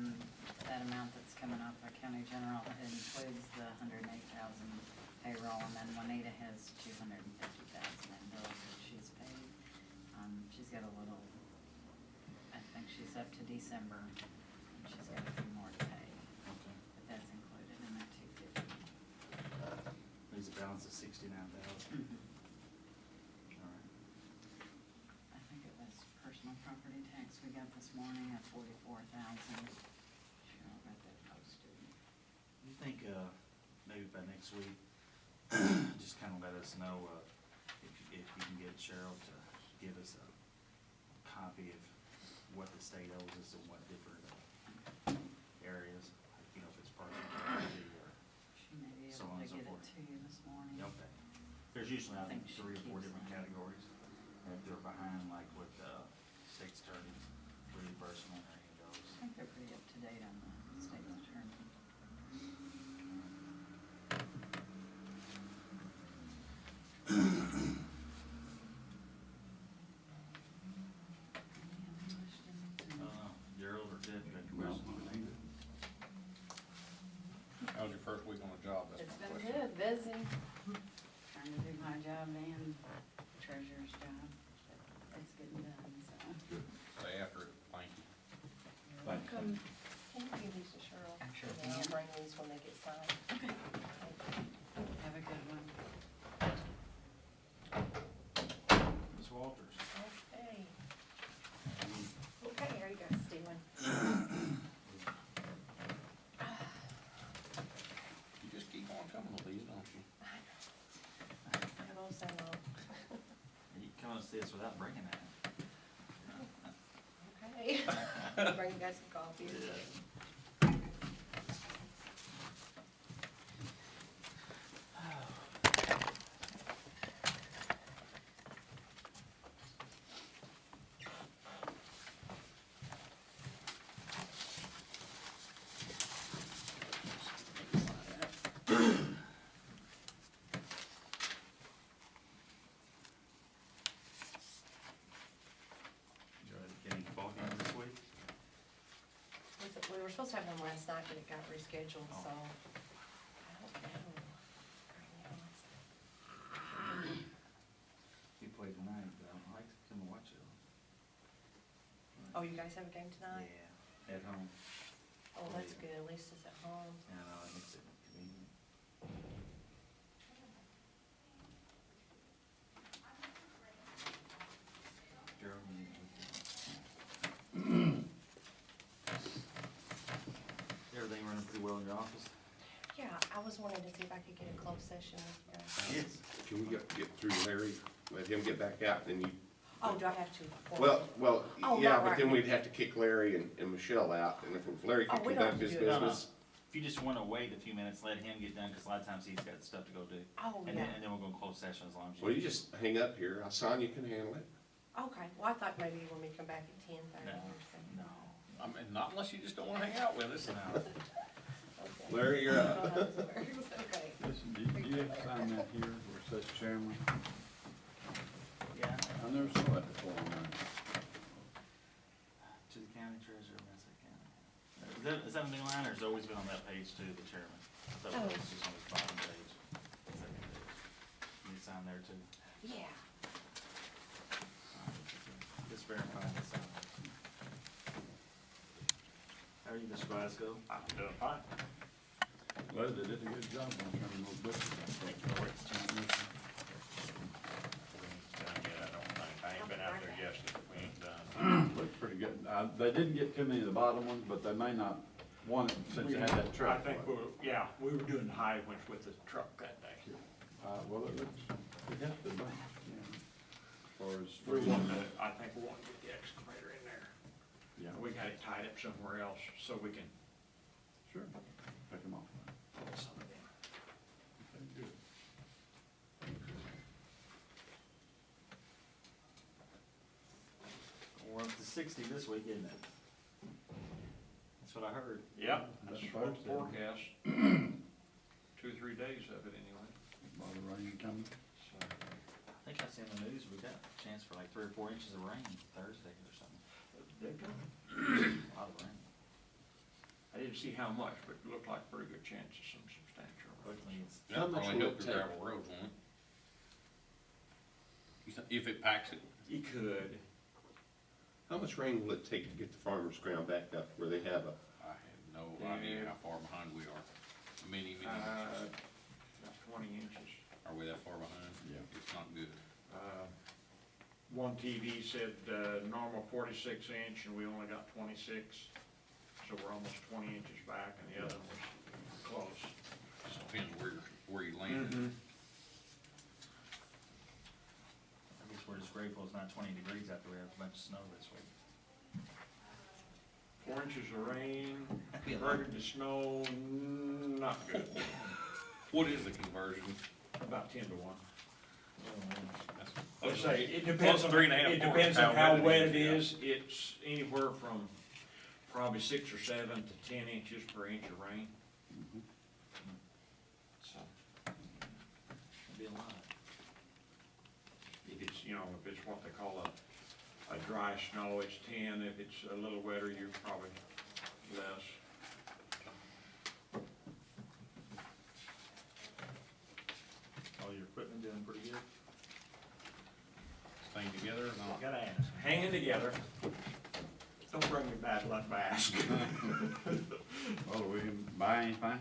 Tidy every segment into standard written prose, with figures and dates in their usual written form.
that amount that's coming off our county general includes the 108,000 payroll, and then Juanita has 250,000 in bills that she's paid. She's got a little, I think she's up to December, and she's got a few more to pay. Okay. But that's included in that 250. Leaves a balance of 69,000. All right. I think it was personal property tax we got this morning at 44,000. Cheryl got that posted. You think, maybe by next week, just kind of let us know, if you can get Cheryl to give us a copy of what the state owes us in what different, areas, you know, if it's personal property or She may be so able on to and so get it forth. to you this morning. Okay. There's usually, I think, I think she 3 or 4 keeps different them. categories, and if they're behind, like with, state's attorney's reimbursement or any of those. I think they're pretty up to date on the state's attorney. Gerald or Jeff, you got Well, questions for me? how's your first week on the job? That's It's my been question. good, busy. Trying to do my job and treasurer's job. It's getting done, so. Say after it, thank you. Can you give these to Cheryl? Sure And I'll can. bring these when they get signed. Okay. Have a good one. Ms. Walters? Okay. Okay, here you go, Stephen. You just keep on coming with these, don't you? I will say no. You can come and see us without bringing that. Okay. Bring you guys some coffee. Did you get any ball games this week? We were supposed to have one last night, but it got rescheduled, Oh. so. I don't know. You played tonight, but I'd like to come and watch it. Oh, you guys have a game tonight? Yeah, at home. Oh, that's good, at least it's at home. Yeah, I know, it makes it convenient. Gerald, everything running pretty well in your office? Yeah, I was wanting to see if I could get a closed session with you guys. Yes. Can we get through Larry, let him get back out, then you, Oh, do I have to? well, Oh, yeah, right, but then right. we'd have to kick Larry and Michelle out, and if Larry Oh, could we don't conduct his have to do it. No, no. business. If you just wanna wait a few minutes, let him get done, cause a lot of times he's got stuff to go do. Oh, And yeah. then we'll go close session as long as you. Well, you just hang up here, Sonya can handle it. Okay, well, I thought maybe you want me to come back at 10:30 No, or something. no. I mean, not unless you just don't wanna hang out with us. No. Okay. Larry, you're I up. don't know how this works. Okay. Listen, do you have to sign that here where it says chairman? Yeah, I never saw that before on there. to the county treasurer, Mesa County. Is that a new line, or has it always been on that page too, the chairman? I thought it was just on this bottom page. Second page. You sign there too? Yeah. Just verifying the sign. How are you, Mr. Glasgow? I'm doing fine. Leslie did a good job on turning those bushes. I ain't been out there yesterday, we ain't done. Looks pretty good. They didn't get too many of the bottom ones, but they may not want it since they had that truck. I think we were doing high ones with the truck that day. Well, it looks, it has to be, yeah. As far as. I think we want to get the excavator in there. Yeah, We got it tied up somewhere else so we can sure. Pick them off. pull some of them. Okay, good. We're up to 60 this week, isn't it? That's what I heard. Yep, That's that's what the supposed to. forecast, 2-3 days of it anyway. A lot of rain coming. I think I seen in the news, we got a chance for like 3 or 4 inches of rain Thursday or something. A lot of rain. didn't see how much, but it looked like a pretty good chance of some substantial Quickly, it's, That'll much probably will help it your take? gravel roads, won't it? If it packs it, You could. How much rain will it take to get the farmer's ground back up where they have a, I have no idea how far behind we are. Many inches. About 20 inches. Are we that far behind? Yeah. It's not good. One TV said, normal 46 inch, and we only got 26, so we're almost 20 inches back, and the other was close. Just depends where you land. Mhm. I guess we're just grateful it's not 20 degrees after we have a bunch of snow this week. 4 inches of rain, Be a lot. converted to snow, not good, What is the conversion? about 10 to 1. That's- Let's say, it depends on, 3.5 it depends on horse, how wet it yeah. is, it's anywhere from probably 6 or 7 to 10 inches per inch of rain. So, It'd be a lot. if it's, if it's what they call a dry snow, it's 10, if it's a little wetter, you're probably less. All your equipment doing pretty good? Staying together or not? Gotta ask. Hanging together. Don't bring me bad luck by asking. Well, do we can buy anything?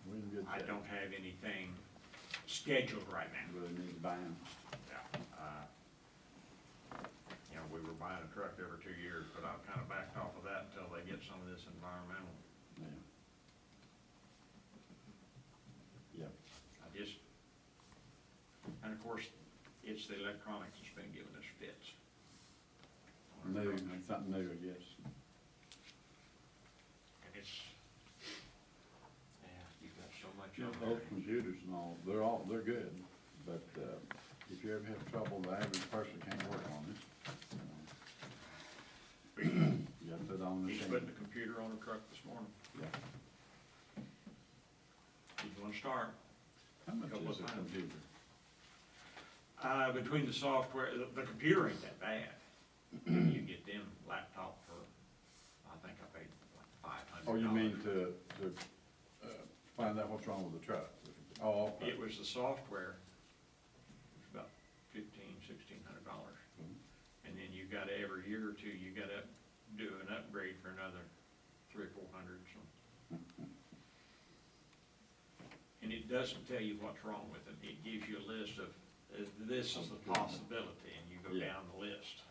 We in good I shape. don't have anything scheduled right now. Really need to buy them. We were buying a truck every 2 years, but I've kind of backed off of that until they get some of this environmental. Yeah. Yeah. And of course, it's the electronics that's been giving us fits. New, it's something new, I guess. And it's, you've got so much Yeah, on those there. computers and they're good, but, if you ever have trouble, the average person can't work on it. You gotta put on the He's thing. putting the computer on the truck this morning. Yeah. He's gonna start. How much Couple is of a times. computer? Between the software, the computer ain't that bad. You get them laptop for, I think I paid like $500. Oh, you mean to, find out what's wrong with the truck? Oh, okay. It was the software, it was about $1,500–1,600. And then you got every year or two, you gotta do an upgrade for another $300–400, so. And it doesn't tell you what's wrong with it, it gives you a list of, this is a possibility, and you go Yeah. down the list.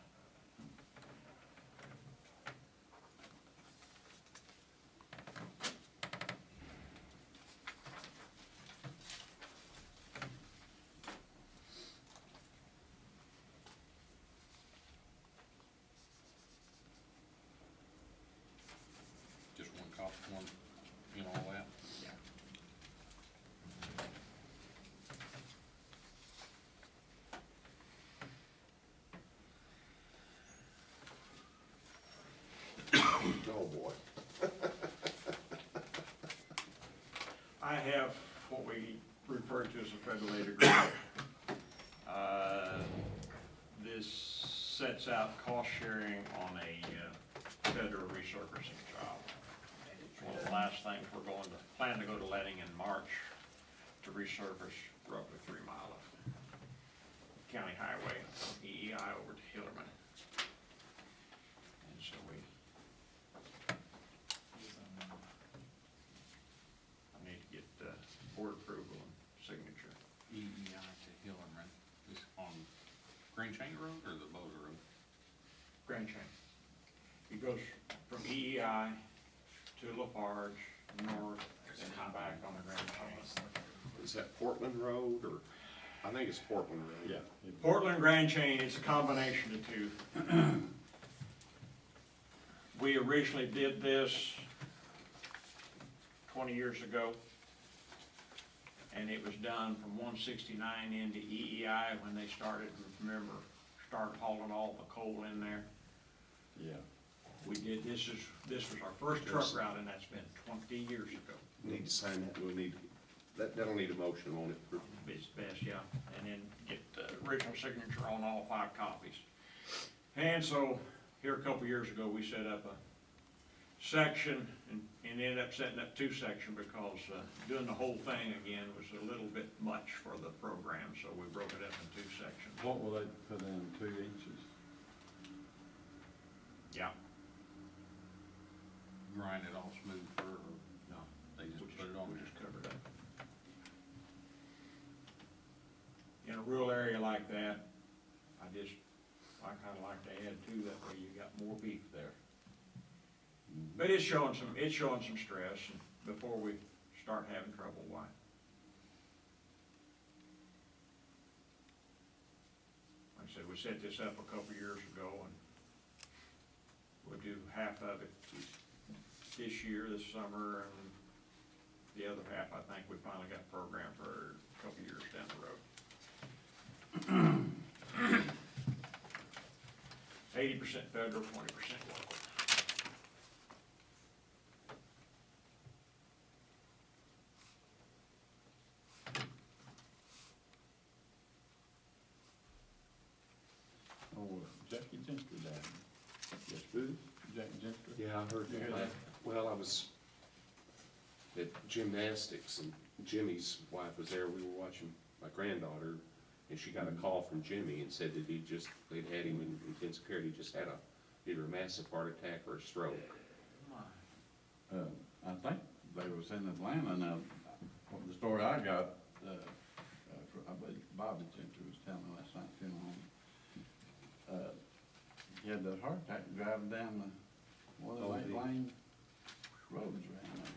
Just one copy, all that? Yeah. oh boy. I have what we refer to as a federal aid agreement. This sets out cost sharing on a federal resurfacing job. It's one of the last things we're plan to go to letting in March to resurface roughly 3 miles of county highway, EEI over to Hillerman. And so I need to get board approval and signature. EEI to Hillerman, is on Green Chain Road or the Boulder Road? Grand Chain. It goes from EEI to Lafarge, north, and then back on the Grand Chain. Is that Portland Road or, I think it's Portland Road. Yeah. Portland Grand Chain, it's a combination of two. We originally did this 20 years ago, and it was done from 169 into EEI when they started hauling all the coal in there. Yeah. We did, this was our first truck route, and that's been 20 years ago. Need to sign that, we'll need, that'll need a motion on it. It's best, yeah, and then get the original signature on all 5 copies. And so, here a couple years ago, we set up a section and ended up setting up 2 sections because doing the whole thing again was a little bit much for the program, so we broke it up in 2 sections. What will they put in, 2 inches? Yeah, Grind it all smooth for, or no, they just we put it on we there? just covered up. In a rural area like that, I kinda like to add 2, that way you got more beef there. But it's showing some stress, and before we start having trouble, why? Like I said, we set this up a couple years ago, and we'll do half of it this year, this summer, and the other half, I think we finally got programmed for a couple years down the road. 80% federal, 20% local. Oh, Jackie Gentry died. Yes, Boo? Jackie Gentry? Yeah, I heard You heard that. Well, I was at gymnastics and Jimmy's wife was there. We were watching my granddaughter and she got a call from Jimmy and said that they'd had him in intensive care. He just had either a massive heart attack or a stroke. I think they was in Atlanta now, what the story I got, I believe Bobby Gentry was telling me last night, funeral home. He had the heart attack driving down one of the lane roads around there.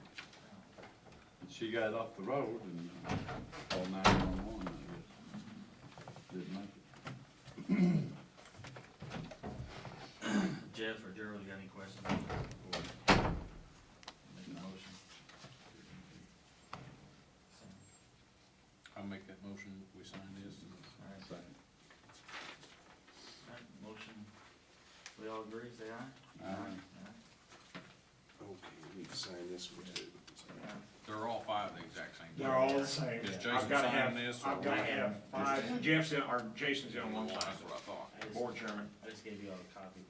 And she got off the road and called 911, I guess. Didn't make it. Jeff or Gerald, you got any questions before making a motion? I'll make that motion, we sign this. All right, Second. all right, motion, we all agree, say aye? Aye. Okay, we need to sign this one too. They're all 5 the exact same. They're all the same. Is I've Jason gotta have- signing this, or I've gotta we- have 5, Jeff's in, or Jason's in on one side, That's what I thought. board chairman. I just gave you all a copy.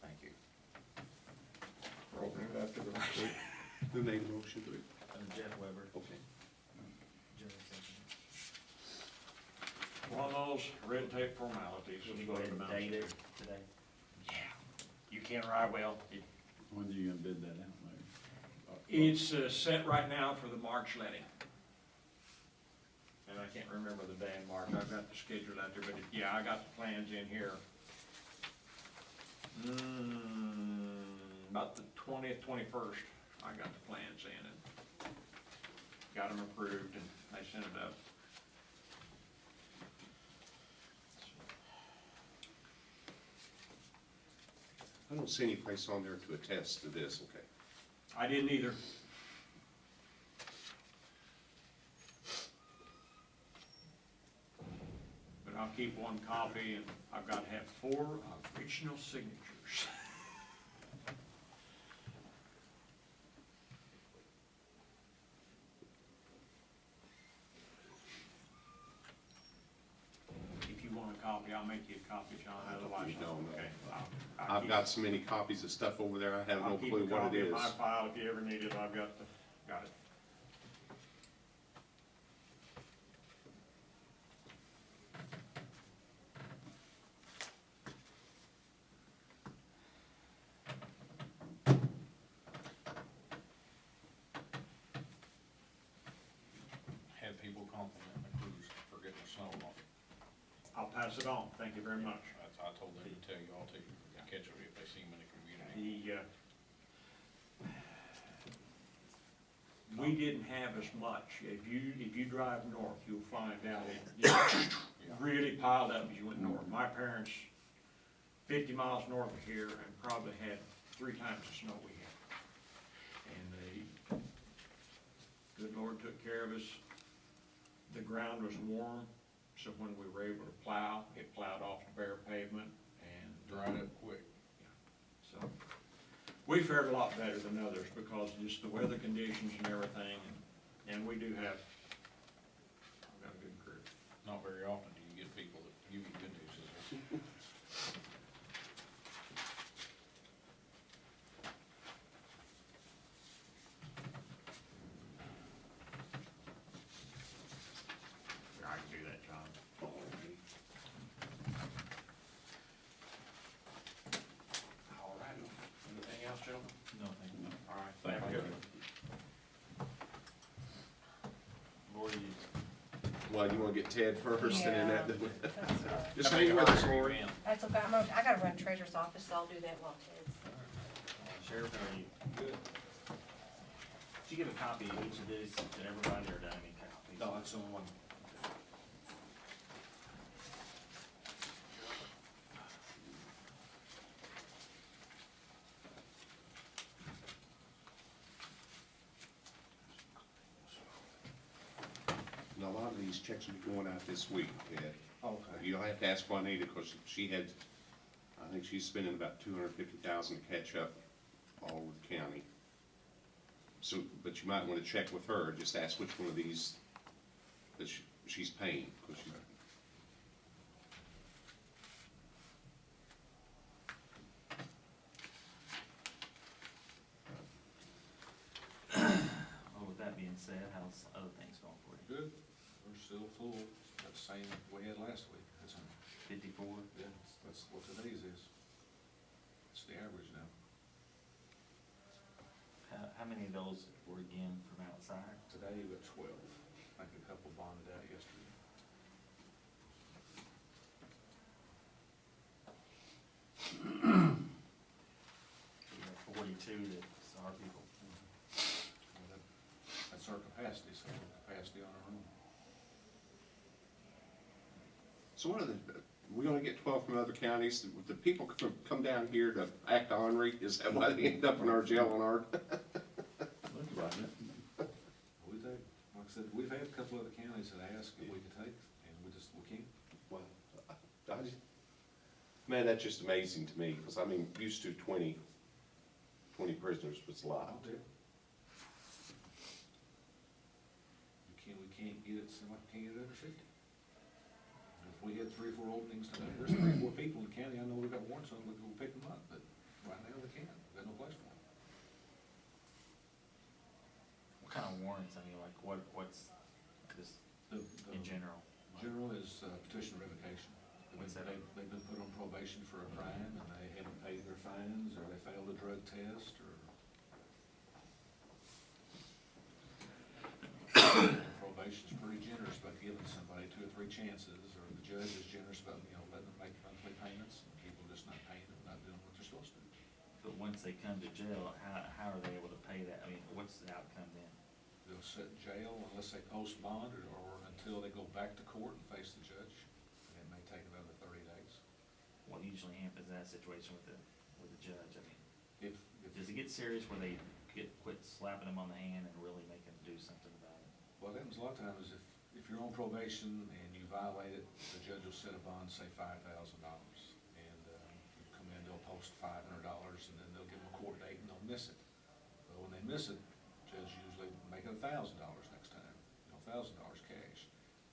Thank you. We're opening it up to the right. Who made the motion? Jeff Weber, Okay. Gerald second. One of those red tape formalities. Should we go ahead and date it today? Yeah, you can't ride well. When are you gonna bid that out, maybe? It's set right now for the March letting. And I can't remember the day in March, I've got the schedule out there, but yeah, I got the plans in here. About the 20th, 21st, I got the plans in and got them approved and they sent it up. I don't see any place on there to attest to this, okay. I didn't either. But I'll keep one copy and I've got to have 4 original signatures. If you want a copy, I'll make you a copy, John, otherwise. You don't, no. Okay. I've got so many copies of stuff over there, I have no I'll keep clue a what copy it of is. my file if you ever need it, I've got it. Had people compliment the crews for getting the snow off. I'll pass it on, thank you very much. I told them to tell you all to catch it if they see them in the community. We didn't have as much. If you drive north, you'll find out it really piled up as you went north. My parents, 50 miles north of here, and probably had 3 times the snow we had. And the good Lord took care of us. The ground was warm, so when we were able to plow, it plowed off the bare pavement and Dried up quick. so, we fared a lot better than others because of just the weather conditions and everything, and we do have, I've got a good crew. Not very often do you get people that give you good news, is there? Well, you wanna get Ted first and then that, That's fine. just hang with us, Lori. Lori. That's okay, I gotta run treasurer's office, so I'll do that while Ted's. Sheriff, how are you? Good. Did you give a copy of each of these to everybody, or did I need copies? No, that's the only one. And a lot of these checks will be going out this week, Ted. Okay. You'll have to ask Juanita, because she had, I think she's spending about $250,000 to catch up all over the county. So, but you might wanna check with her, just ask which one of these that she's paying, 'cause she, Well, with that being said, how's other things going for you? Good. We're still full. That's the same we had last week. That's, 54? yeah, that's what today's is. It's the average now. How many of those were again from outside? Today we got 12. I think a couple bonded out yesterday. So we got 42 that's our people. Well, that's our capacity, so capacity on our own. so what are we're gonna get 12 from other counties, the people come down here to act ornery, is that why they end up in our jail on our? Looks like it. We take, like I said, we've had a couple other counties that ask if we could take, and we can't. Well, I just, man, that's just amazing to me, because I mean, used to 20 prisoners was a lot. Out there. We can't get it, somebody can't get it under 50. If we had 3 or 4 openings today, there's 3 or 4 people in the county, I know we've got warrants on, we can pick them up, but right now they can't, we've got no place for them. What kind of warrants, I mean, like, what's this in general? General is petition revocation. What's that? They've been put on probation for a crime, and they haven't paid their fines, or they failed a drug test, or probation's pretty generous about giving somebody 2 or 3 chances, or the judge is generous about, letting them make monthly payments, and people just not paying them, not doing what they're supposed to do. But once they come to jail, how are they able to pay that? I mean, what's the outcome then? They'll sit in jail unless they post bond, or until they go back to court and face the judge, and it may take another 30 days. What usually happens in that situation with the judge? I mean, If does it get serious where they quit slapping them on the hand and really make them do something about it? What happens a lot of times is if you're on probation and you violate it, the judge will set a bond, say $5,000. And you come in, they'll post $500, and then they'll give them a court date and they'll miss it. But when they miss it, the judge usually make it $1,000 next time, $1,000 cash.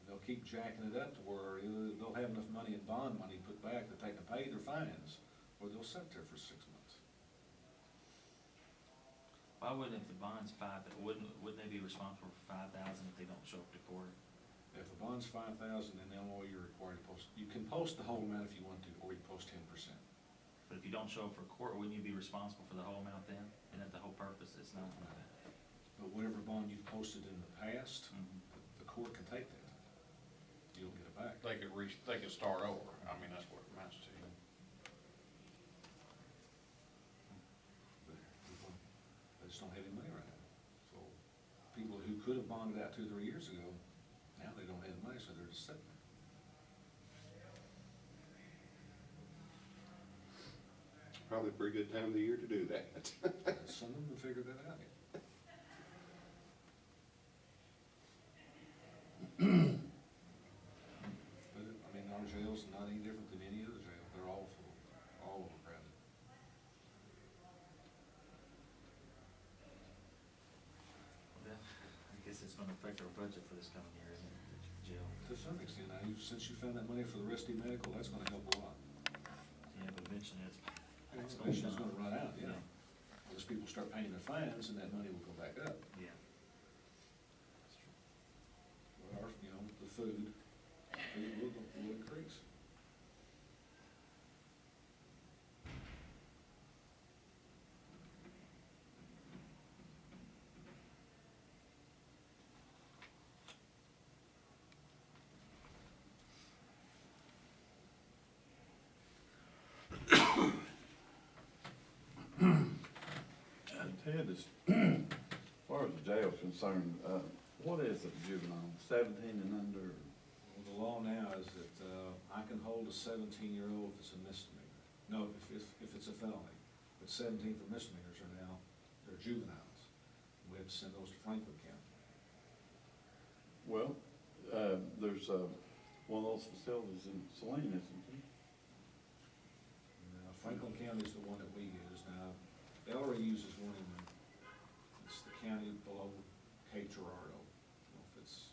And they'll keep jacking it up to where either they'll have enough money in bond money put back that they can pay their fines, or they'll sit there for 6 months. Why wouldn't, if the bond's wouldn't they be responsible for 5,000 if they don't show up to court? If the bond's 5,000, in Illinois, you're required to post, you can post the whole amount if you want to, or you post 10%. But if you don't show up for court, wouldn't you be responsible for the whole amount then? Isn't that the whole purpose? It's not. But whatever bond you've posted in the past, Mhm. the court can take that. You don't get it back. They could start over. I mean, that's what it amounts to. But they just don't have any money right now. So people who could have bonded out 2 or 3 years ago, now they don't have the money, so they're just sitting there. Probably a pretty good time of the year to do that. Some of them have figured that out. But, I mean, our jail's not any different than any other jail. They're all full, all overcrowded. Well, I guess it's gonna affect our budget for this coming year, isn't it, jail? To some extent, now, since you found that money for the rescue medical, that's gonna help a lot. Yeah, but eventually it's. It's gonna run out, yeah. Unless people start paying their fines, and that money will go back up. Yeah. But our, the food will increase. Ted, as far as the jail's concerned, what is it juvenile, 17 and under? Well, the law now is that, I can hold a 17-year-old if it's a misdemeanor. No, if it's a felony, but 17 for misdemeanors are now, they're juveniles. We have to send those to Franklin County. Well, there's, one of those facilities in Saline, isn't there? Now, Franklin County is the one that we use. Now, Ellery uses one in, it's the county below Cape Girardeau. I don't know if it's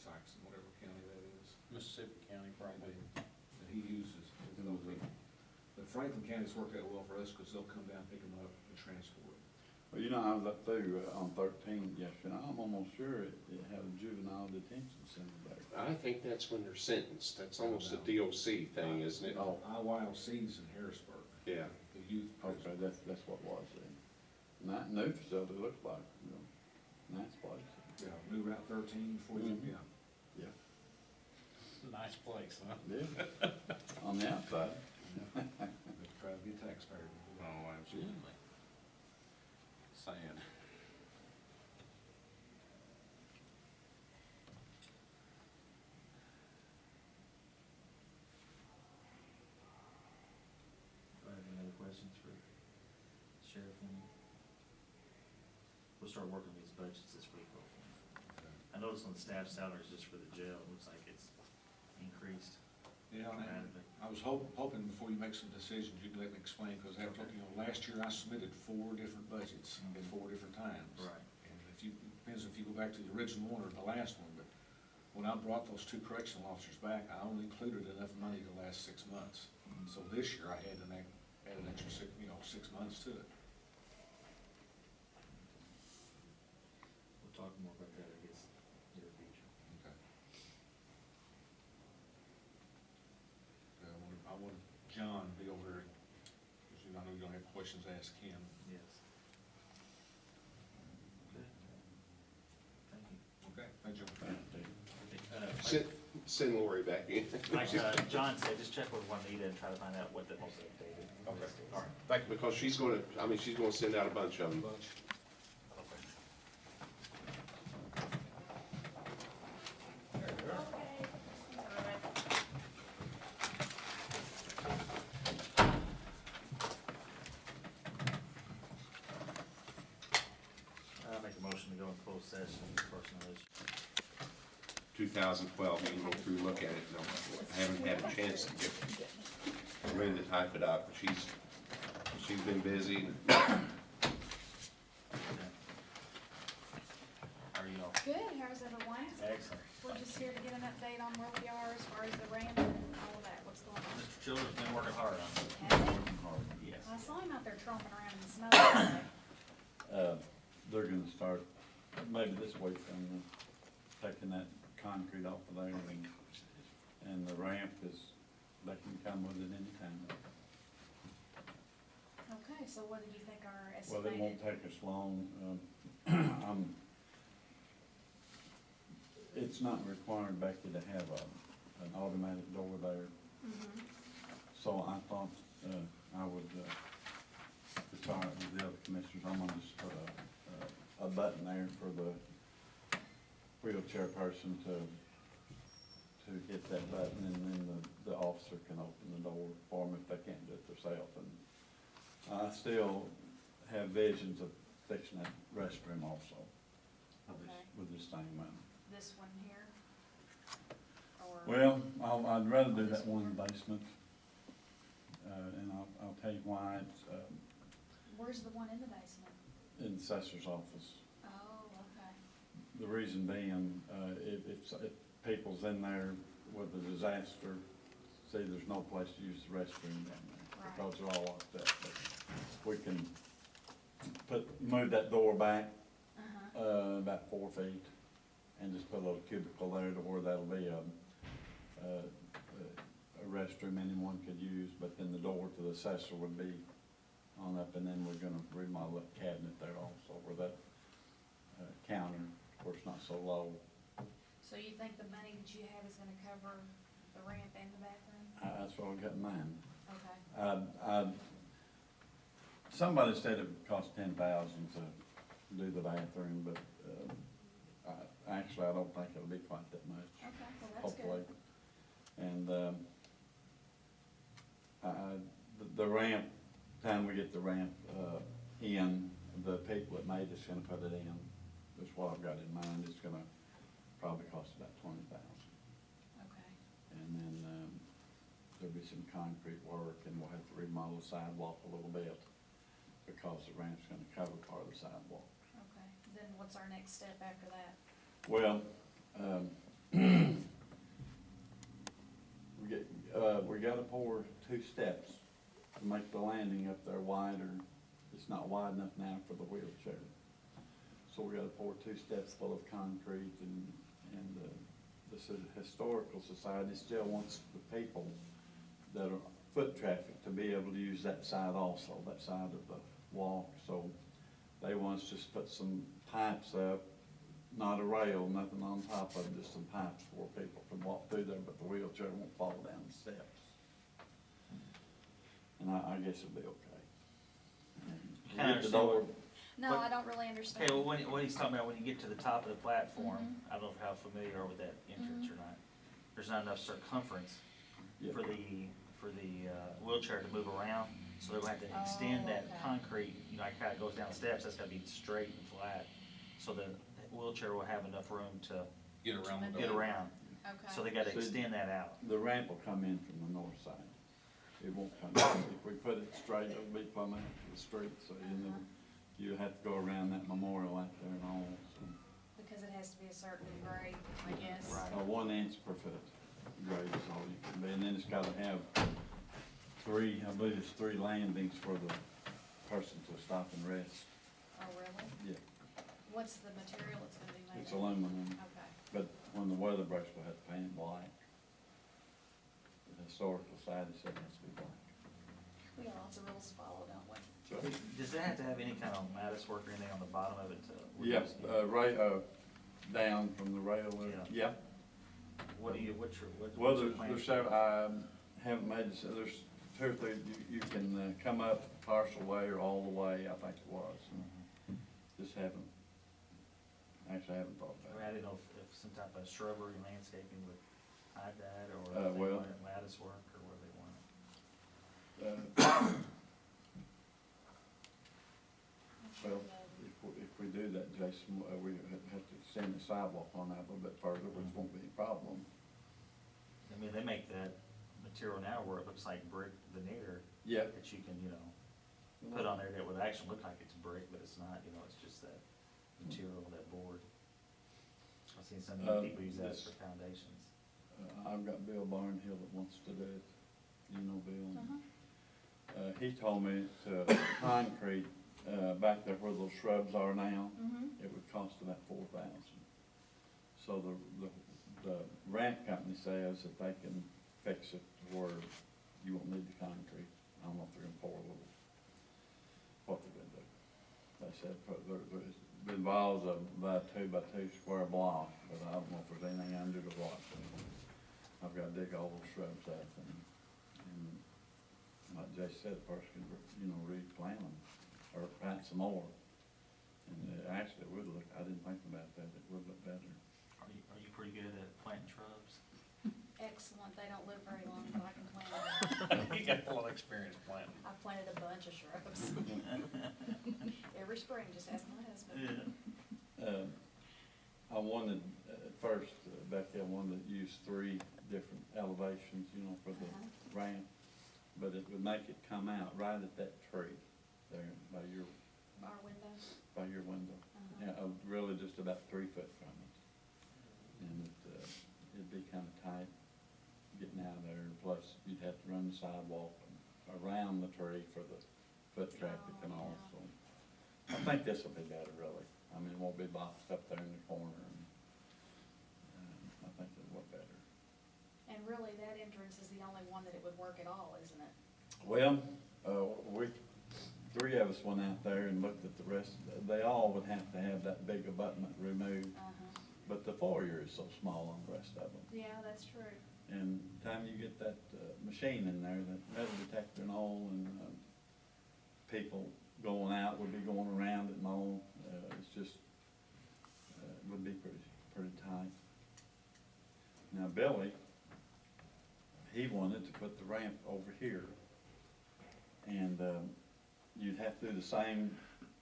Saxon, whatever county that is, Mississippi County probably. that he uses. But Franklin County's worked out well for us because they'll come down, pick them up, and transport them. Well, you know, I was up through on 13 yesterday, and I'm almost sure it had a juvenile detention center back. I think that's when they're sentenced. That's almost a DOC thing, isn't it? Oh, IYLC's in Harrisburg, Yeah. the youth Okay, prison. that's what it was then. And that new facility looks like, you know, nice place. Yeah, new Route 13 before you, Mhm. yeah. Nice place, huh? Yeah, on the outside. But try to be a taxpayer. Oh, absolutely. Sad. Do I have any other questions for Sheriff? We'll start working on these budgets this week, hopefully. I noticed on the staff salaries just for the jail, it looks like it's increased Yeah, and dramatically. I was hoping before you make some decisions, you can let me explain, because after, you know, last year I submitted 4 different budgets at 4 different times. Right. And if you, depends if you go back to the original one or the last one, but when I brought those 2 correctional officers back, I only included enough money to last 6 months. So this year I had to add an extra 6 months to it. We'll talk more about that, I guess, in the future. Okay. I want John to be over there, because I know you're gonna have questions to ask him. Yes. Okay. Thank you. Okay, thank you. Send Lori back in. Like John said, just check with Juanita and try to find out what the most updated Okay. list is. All right, thank you. Because she's gonna send out a bunch of them. I'll make a motion to go in closed session, personnel issue. 2012, you can go through, look at it. No, I haven't had a chance to get ready to type it up. She's been busy. How are you all? Good, how's everyone? Excellent. We're just here to get an update on where we are as far as the ramp and all of that, what's going on. Mr. Childers been working hard on it. Has he? Yes. I saw him out there tromping around in the snow. today. They're gonna start, maybe this week, on taking that concrete off of there, and the ramp is, they can come with it anytime. Okay, so what did you think our Well, it won't estimated? take us long. It's not required, Becky, to have an automatic door there, Mhm. so I thought, I would, retire with the other commissioners. I'm gonna just put a button there for the wheelchair person to hit that button, and then the officer can open the door for them if they can't do it themselves. And I still have visions of fixing that restroom also Okay. with this same money. This one here? Or? Well, I'd rather do that one in the basement, and I'll tell you why. It's Where's the one in the basement? in the assessor's office. Oh, okay. The reason being, if people's in there with a disaster, see, there's no place to use the restroom down there, Right. because they're all locked up. But we can move that door back, Uh-huh. about 4 feet, and just put a little cubicle there to where that'll be a restroom anyone could use, but then the door to the assessor would be on up, and then we're gonna remodel that cabinet there also, where that counter, of course, not so low. So you think the money that you have is gonna cover the ramp and the bathroom? That's what I got in mind. Okay. I'd somebody said it would cost 10,000 to do the bathroom, but, actually, I don't think it'll be quite that much. Okay, well, that's Hopefully. good. And, the ramp, time we get the ramp, in, the people that made it's gonna put it in, is what I've got in mind, it's gonna probably cost about 20,000. Okay. And then, there'll be some concrete work, and we'll have to remodel the sidewalk a little bit, because the ramp's gonna cover part of the sidewalk. Okay, then what's our next step after that? Well, we gotta pour 2 steps to make the landing up there wider. It's not wide enough now for the wheelchair. So we gotta pour 2 steps full of concrete, and the Historical Society still wants the people that are foot traffic to be able to use that side also, that side of the walk. So they want us to just put some pipes up, not a rail, nothing on top of it, just some pipes where people can walk through there, but the wheelchair won't fall down the steps. And I guess it'll be okay. Kinda Get the door, No, What- I don't really understand. Okay, well, what he's talking about, when you get to the top of the platform, I don't know how familiar you are with that entrance or not. There's not enough circumference Yeah. for the wheelchair to move around, so they're gonna have to extend that okay. concrete, you know, like how it goes down the steps, that's gotta be straight and flat. So the wheelchair will have enough room to Get around the get door. around, Okay. so they gotta See- extend that out. the ramp will come in from the north side. It won't come in. If we put it straight, it'll be plumb out to the street, so you have to go around that memorial out there and all, so. Because it has to be a certain grade, I guess. Right. 1 inch per foot grade is all you can be, and then it's gotta have 3, I believe it's 3 landings for the person to stop and rest. Oh, really? Yeah, What's the material it's gonna be made of? it's aluminum, Okay. but when the weather breaks, we'll have to paint it black. The Historical Society said it has to be black. We got lots of rules to follow, don't we? Does that have to have any kind of lattice work or anything on the bottom of it to? Yeah, down from the rail there. Yeah. Yeah. What's your Well, what's your plan? there's several, I haven't made this, there's 2 or 3, you can come up partial way or all the way, I think it was. And just haven't thought I about mean, it. I didn't know if some type of shrubbery landscaping would hide that, or Uh, if they well- wanted lattice work, or what they wanted. Well, if we do that, Jason, we have to extend the sidewalk on that a little bit further, which won't be a problem. I mean, they make that material now where it looks like brick veneer Yeah. that you can, put on there that would actually look like it's brick, but it's not, it's just that material, that board. I've seen some people use that for foundations. I've got Bill Barnhill that wants to do it. You know Bill? Uh-huh. He told me to concrete, back there where those shrubs are now, it would cost about 4,000. So the ramp company says that they can fix it to where you won't need the concrete. I don't know if they're gonna pour a little, what they're gonna do. They said, it involves about 2 by 2 square block, but I don't know if there's anything under the block. I've gotta dig all those shrubs up, and like Jay said, the person can, replant them, or plant some more. And actually, it would look, I didn't think about that, it would look better. Are you pretty good at planting shrubs? Excellent, they don't live very long, but I can plant them. You got a lot of experience planting. I've planted a bunch of shrubs. Every spring, just ask my husband. I wanted, at first, Becky, I wanted to use 3 different elevations, for the ramp, but it would make it come out right at that tree there by your Our window. window. Uh-huh. Yeah, really just about 3 foot from it. And it'd be kinda tight getting out of there, plus you'd have to run the sidewalk around the tree for the foot traffic and all, so. I think this'll be better, really. I mean, it won't be boxed up there in the corner, and, I think it'll look better. And really, that entrance is the only one that it would work at all, isn't it? Well, 3 of us went out there and looked at the rest, they all would have to have that big abutment removed, Uh-huh. but the foyer is so small on the rest of them. Yeah, that's true. And the time you get that machine in there, that metal detector and all, and people going out, would be going around it and all, it's just, it would be pretty tight. Now Billy, he wanted to put the ramp over here, and, you'd have to do the same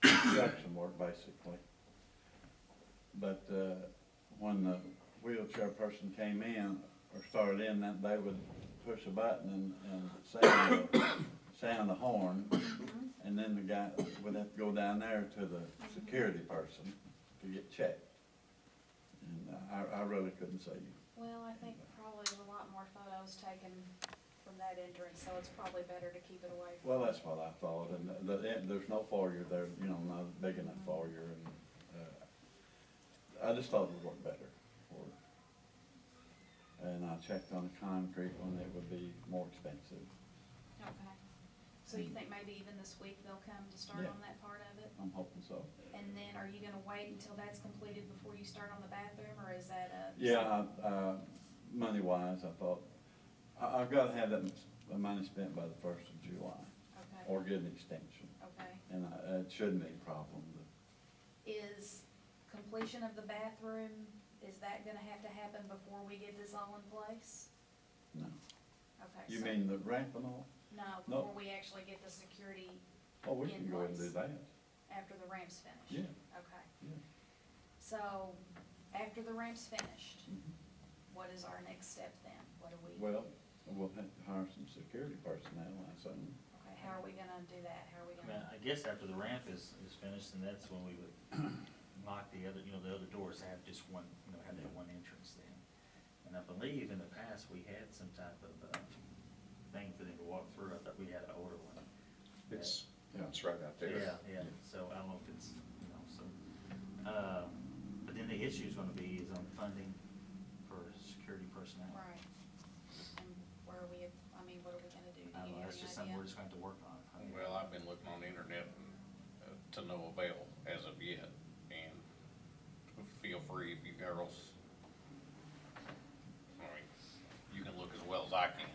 construction work basically. But, when the wheelchair person came in, or started in, that they would push a button and sound the horn, and then the guy would have to go down there to the security person to get checked. And I really couldn't see you. Well, I think probably a lot more photos taken from that entrance, so it's probably better to keep it away from. Well, that's what I thought, and there's no foyer there, you know, not a big enough foyer, and, I just thought it would work better for it. And I checked on the concrete one, it would be more expensive. Okay. So you think maybe even this week they'll come to start Yeah. on that part of it? I'm hoping so. And then are you gonna wait until that's completed before you start on the bathroom, or is that a? Yeah, money-wise, I thought, I've gotta have that money spent by the 1st of July, Okay, or get an extension, okay. and it shouldn't be a problem. Is completion of the bathroom, is that gonna have to happen before we get this all in place? No. Okay. You so- mean the ramp and all? No, No. before we actually get the security Oh, we In can go ahead and do place. that, after the ramp's finished? yeah, Okay, yeah. so after the ramp's finished, Mhm. what is our next step then? What do we, Well, we'll have to hire some security personnel, I assume. okay, how are we gonna do that? How are we I mean, gonna? I guess after the ramp is finished, and that's when we would lock the other, the other doors, have just one, have that one entrance then. And I believe in the past, we had some type of, thing for them to walk through. I thought we had an older one. It's right out there. Yeah, so I don't know if it's, so, but then the issue's gonna be is on funding for security personnel. Right. And where are we, I mean, what are we gonna do? Do I don't you know, have that's any just something idea? we're just going to work on. I mean, Well, I've been looking on the internet and, to no avail as of yet, and feel free if you girls, I mean, you can look as well as I can,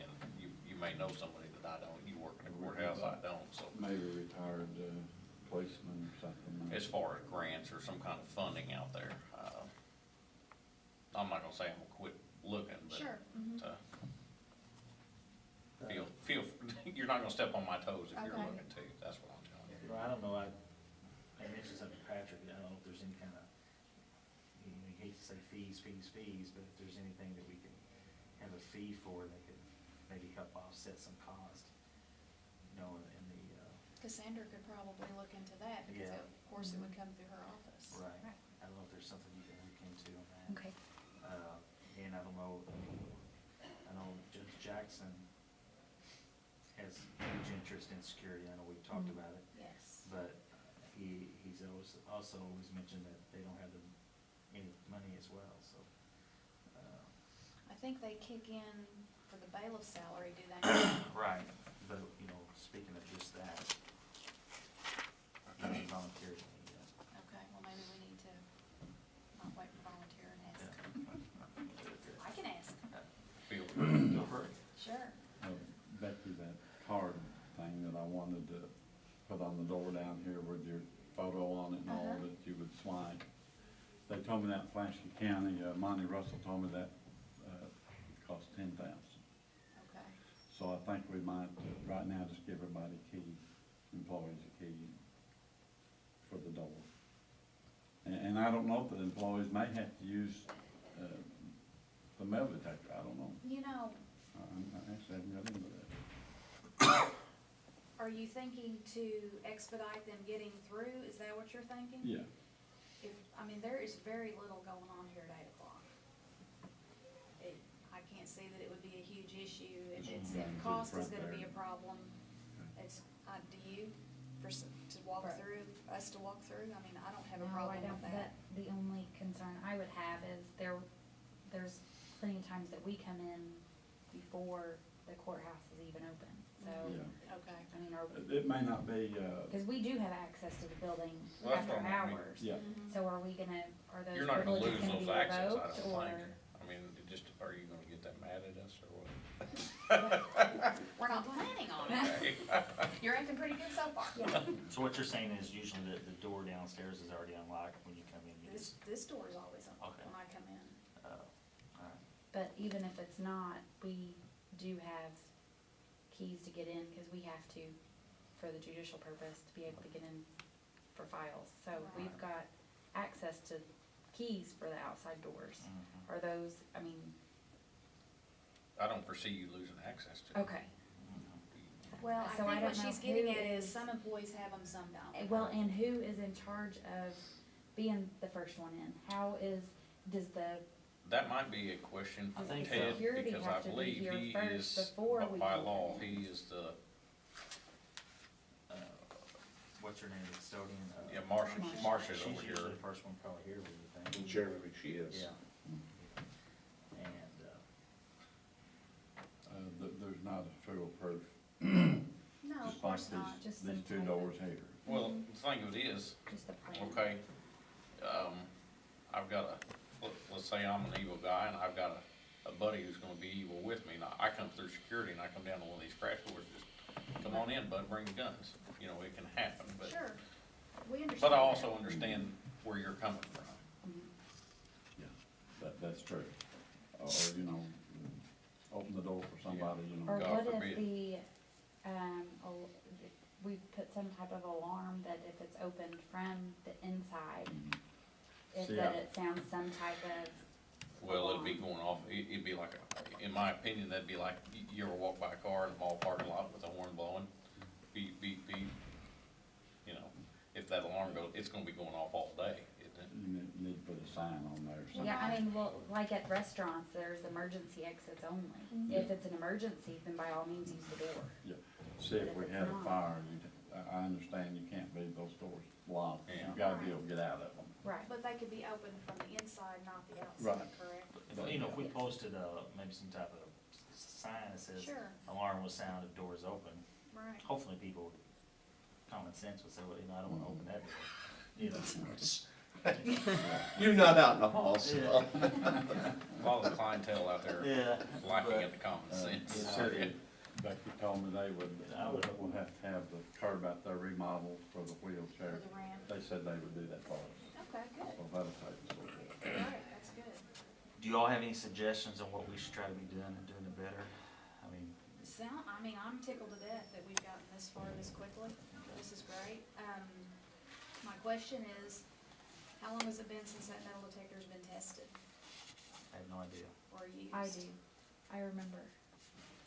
and you may know somebody that I don't, you work in the courthouse, I don't, so. Maybe retired policeman or something. As far as grants or some kind of funding out there, I'm not gonna say I'm gonna quit looking, but. Sure. Mhm. Feel, you're not gonna step on my toes if you're Okay. looking to, that's what I'm telling you. Well, I don't know, I mentioned something to Patrick, I don't know if there's any kind of, you hate to say fees, but if there's anything that we can have a fee for that could maybe help offset some cost, in the, Cassandra could probably look into that, because Yeah. of course it would come through her office. right. I don't know if there's something you can look into on that. Okay. And I don't know, I know Judge Jackson has huge interest in security, I know we've talked Mhm. about it, Yes. but he's also always mentioned that they don't have any money as well, so. I think they kick in for the bailiff salary, do they? Right, but, speaking of just that, volunteer, Okay, well, maybe we need to not wait for volunteer and ask. yeah. I can ask, Feel free. Go for it. sure. Becky, that card thing that I wanted to put on the door down here with your photo on it and all Uh-huh. that you would swipe. They told me that in Pulaski County, Monty Russell told me that, cost $10,000. Okay, So I think we might, right now, just give everybody a key, employees a key for the door. And I don't know if the employees may have to use, the metal detector, I don't know. I actually haven't got into that. are you thinking to expedite them getting through, is that what you're thinking? Yeah, There is very little going on here at 8:00. I can't see that it would be a huge issue, if Just it's, run to if the cost is front gonna be there. a problem, it's, do you, to walk Right. through, us to walk through, I don't have a No, problem I don't, with that. the only concern I would have is there's plenty of times that we come in before the courthouse is even open, so, yeah. Okay. It may not be, cause we do have access to the building Well, that's after what I mean. hours. yeah. Mhm. So are those You're not gonna privileges lose gonna be those access, I revoked, don't or? think. Are you gonna get that mad at us or what? We're not planning on it. Okay. You're in control pretty good so far. Yeah. So what you're saying is usually the door downstairs is already unlocked when you come in? You This door is always unlocked Okay. when I come in. alright. But even if it's not, we do have keys to get in, cause we have to, for the judicial purpose, to be able to get in for files. So we've got access to keys for the outside doors. Mhm. Are those, I mean, I don't foresee you losing access to it. okay. Well, I So I think what don't know she's getting who at is is- some employees have them, some don't. Well, and who is in charge of being the first one in? How is, does the That might be a question I for think Ted, security because have I to be believe here he first is, before we by can law, come in? he is the, What's her name, the custodian? yeah, Marcia's She's over usually here. the first one probably here, would you think? Generally, she is. Yeah. And, There's not a foolproof, No, of just like course not. Just these some two type doors of- here. Well, the thing of it is, just the plan? okay, I've got let's say I'm an evil guy and I've got a buddy who's gonna be evil with me. Now, I come through security and I come down to one of these crash doors, just come on in, bud, bring the guns. You know, it can happen, but, Sure, we understand. but I that. also understand where you're coming from. Mhm. Yeah, that's true. Or, you know, open the door for somebody, you know. Or God what if forbid. the, if we put some type of alarm that if it's opened from the inside, if See, that I- it sounds some type of Well, it'd be alarm? going off, it'd be like, in my opinion, that'd be like, you ever walk by a car in a mall parking lot with a horn blowing? Beep, beep, beep. You know, if that alarm goes, it's gonna be going off all day, isn't it? You need to put a sign on there or something. Yeah, I mean, well, like at restaurants, there's emergency exits only. If it's an emergency, then by all means use the door. Yeah, see, if we had a fire, I understand you can't leave those doors locked, you Yeah. gotta be able to get out of them. Right. But they could be open from the inside, not the outside, Right. correct? if, you know, if we posted, maybe some type of sign that says, Sure. alarm will sound if doors open, Right. hopefully people, common sense would say, well, you know, I don't wanna open that door. You know? You're not out in the hall, so. A lot of the clientele out there Yeah. lacking in the common sense. Yeah. City, Becky told me they would, I would- we'll have to have the curb out there remodeled for the For wheelchair. the ramp. They said they would do that for us, Okay, good. so that'll take us a little bit. All right, that's good. Do you all have any suggestions on what we should try to be doing and doing it better? I mean, I mean, I'm tickled to death that we've gotten this far this quickly. This is great. My question is, how long has it been since that metal detector's been tested I have no idea. or used? I do. I remember.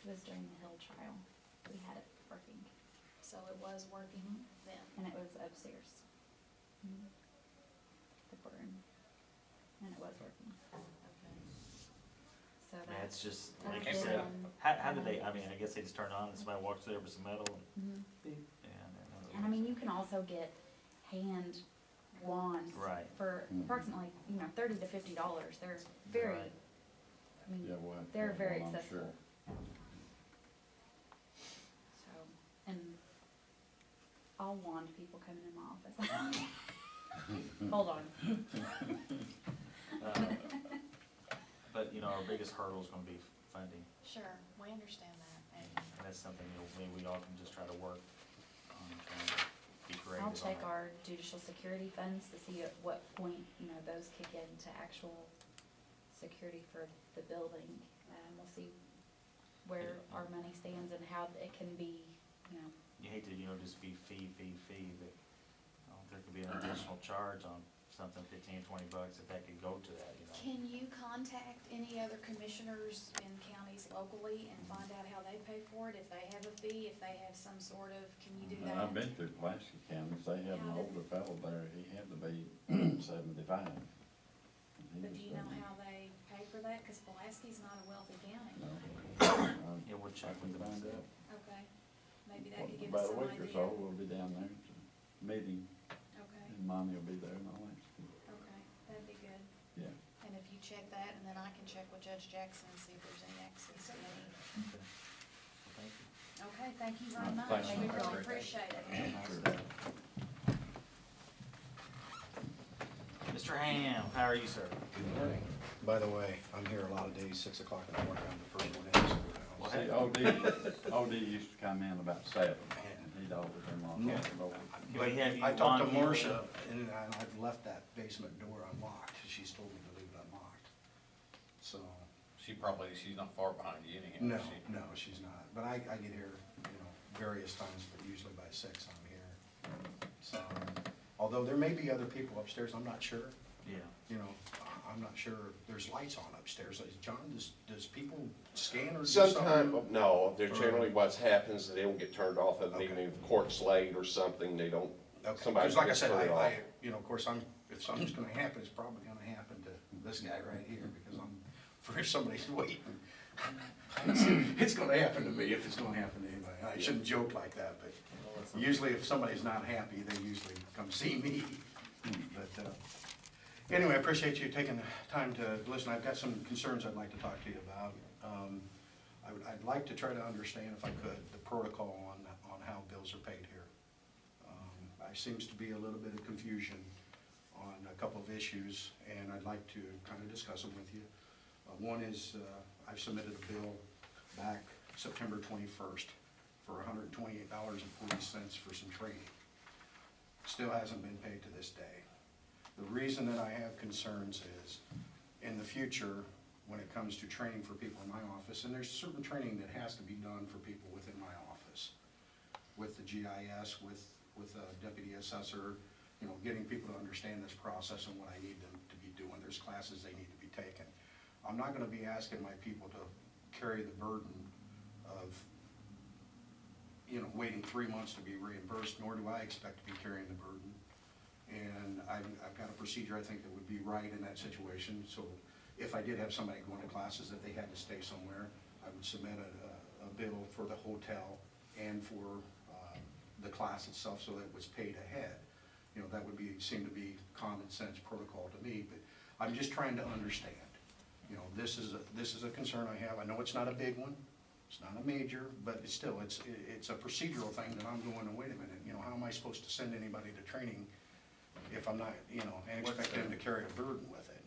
It was during the Hill trial. We had it working, So it was working then. and it was upstairs. The courtroom. And it was working. Okay. So Yeah, that's. it's just, that's like you been, said, how did they, I mean, I guess they just turn it on and somebody walks there with some metal and Mhm. beep, and And I mean, you can also get hand wands. Right. For Mhm. approximately, $30 to $50. They're very, Right. I mean, Yeah, we'll have to they're have very one, I'm accessible. sure. So, and I'll wand people coming in my office. Hold on. But, you know, our biggest hurdle is gonna be funding, Sure, we understand that. and that's something, you know, maybe we all can just try to work on trying to be creative on I'll check it. our judicial security funds to see at what point, those kick into actual security for the building. We'll see where our money stands and how it can be, You hate to, just be fee, but, there could be an additional charge on something, $15, $20, if that could go to that, Can you contact any other commissioners in counties locally and find out how they pay for it? If they have a fee, if they have some sort of, can you do that? I've been through Pulaski counties, they had an How did- older fellow there, he had to be 75. And he But was do you know there. how they pay for that? Cause Pulaski's not a wealthy county. No. Yeah, we'll check I can with them. find out. Okay, maybe that could give us About some a week or idea. so, we'll be down there to meeting, Okay, and Mommy will be there and all that. okay, that'd be good. Yeah. And if you check that, and then I can check with Judge Jackson and see if there's any access to any. Okay. Well, thank you. Okay, thank you very All right, much. thanks. We really Have a great day. appreciate it. Sure. Mr. Ham, how are you, sir? Good morning. By the way, I'm here a lot of days, 6 o'clock in the morning, I'm the first one in. Well, See, hey. OD used to come in about 7, and he talked with her mom. Yeah. Can we have you I talked to on here? Marcia, and I've left that basement door unlocked, she's told me to leave it unlocked. So, She's not far behind you anyhow. no, is she? no, she's not, but I get here, various times, but usually by 6 I'm here. So, although there may be other people upstairs, I'm not sure, Yeah. I'm not sure, there's lights on upstairs. John, does people scan or do Sometime, something? no, they're generally what happens, they don't get turned off of an Okay. evening, if court's late or something, they don't, Okay, somebody because like I just said, turn it off. of course, if something's gonna happen, it's probably gonna happen to this guy right here, because if somebody's waiting, it's gonna happen to me if it's gonna happen to anybody. I shouldn't joke like that, but usually if somebody's not happy, they usually come see me. But, anyway, I appreciate you taking the time to listen. I've got some concerns I'd like to talk to you about. I'd like to try to understand, if I could, the protocol on how bills are paid here. There seems to be a little bit of confusion on a couple of issues, and I'd like to kind of discuss them with you. One is, I've submitted a bill back September 21st for $128.40 for some training. Still hasn't been paid to this day. The reason that I have concerns is, in the future, when it comes to training for people in my office, and there's certain training that has to be done for people within my office, with the GIS, with a deputy assessor, getting people to understand this process and what I need them to be doing. There's classes they need to be taken. I'm not gonna be asking my people to carry the burden of, waiting 3 months to be reimbursed, nor do I expect to be carrying the burden. And I've got a procedure I think that would be right in that situation. So if I did have somebody going to classes that they had to stay somewhere, I would submit a bill for the hotel and for the class itself, so that it was paid ahead. That would seem to be common sense protocol to me, but I'm just trying to understand. This is a concern I have. I know it's not a big one, it's not a major, but it's still, it's a procedural thing that I'm going, wait a minute, how am I supposed to send anybody to training if I'm not, and expect them to carry a burden with it?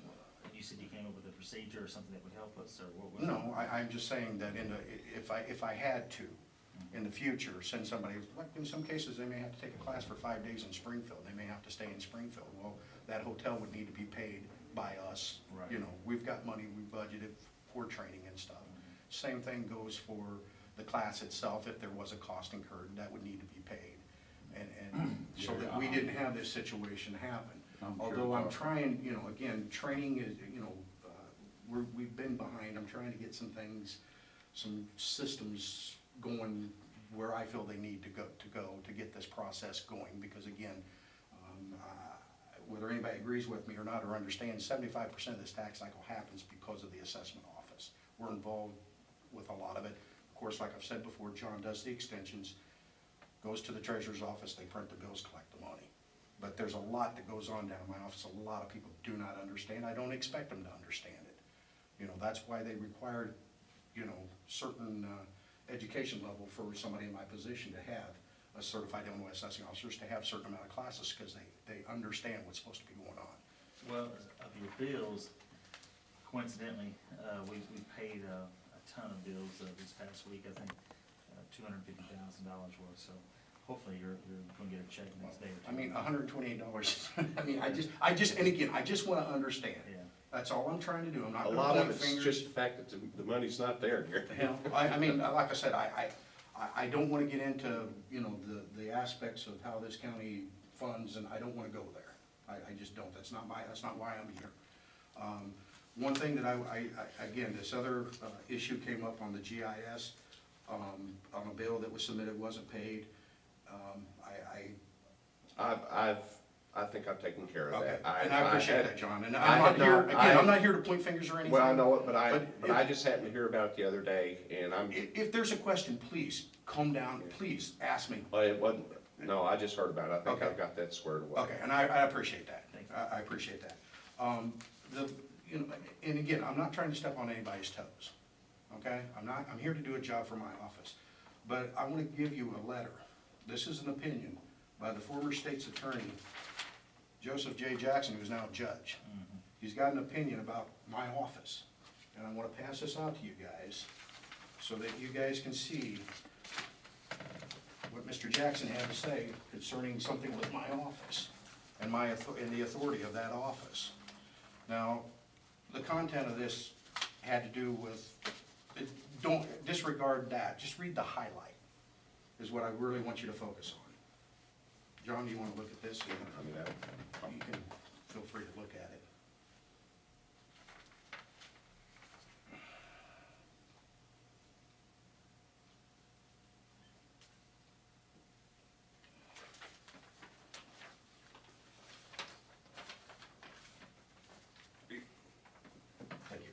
You said you came up with a procedure or something that would help us, or what was it? No, I'm just saying that if I had to, in the future, send somebody, like in some cases, they may have to take a class for 5 days in Springfield, they may have to stay in Springfield. Well, that hotel would need to be paid by us. Right. We've got money, we budgeted for training and stuff. Same thing goes for the class itself. If there was a cost incurred, that would need to be paid. And so that we didn't have this situation happen. Although I'm trying, again, training is, we've been behind. I'm trying to get some things, some systems going where I feel they need to go to get this process going. Because again, whether anybody agrees with me or not or understands, 75% of this tax cycle happens because of the assessment office. We're involved with a lot of it. Of course, like I've said before, John does the extensions, goes to the treasurer's office, they print the bills, collect the money. But there's a lot that goes on down in my office. A lot of people do not understand. I don't expect them to understand it. That's why they require, certain education level for somebody in my position to have a certified Illinois assessing officers, to have a certain amount of classes, because they understand what's supposed to be going on. Well, of your bills, coincidentally, we paid a ton of bills this past week, I think, $250,000 worth, so hopefully you're gonna get a check next day or two. I mean, $128, I mean, I just, and again, I just wanna understand. Yeah. That's all I'm trying to do. I'm not A gonna lot of point it's fingers. just the fact that the money's not there, Gary. I mean, like I said, I don't wanna get into, the aspects of how this county funds, and I don't wanna go there. I just don't. That's not why I'm here. One thing that again, this other issue came up on the GIS, on a bill that was submitted, wasn't paid. I think I've taken care of Okay, that. and I appreciate that, John, and I I'm had not here, not- again, I'm not here to point fingers or anything. Well, I know it, but But I just happened to hear about it the other day, and If there's a question, please, calm down, please, ask me. well, it wasn't, no, I just heard about it. I think Okay. I've got that squared away. Okay, and I appreciate that. Thank you. I appreciate that. And again, I'm not trying to step on anybody's toes, okay? I'm here to do a job for my office. But I want to give you a letter. This is an opinion by the former state's attorney, Joseph J. Jackson, who is now a judge. He's got an opinion about my office. And I want to pass this out to you guys so that you guys can see what Mr. Jackson had to say concerning something with my office and and the authority of that office. Now, the content of this had to do with, don't disregard that, just read the highlight, is what I really want you to focus on. John, do you want to look at this? I mean, You can feel free to look at it. Thank you.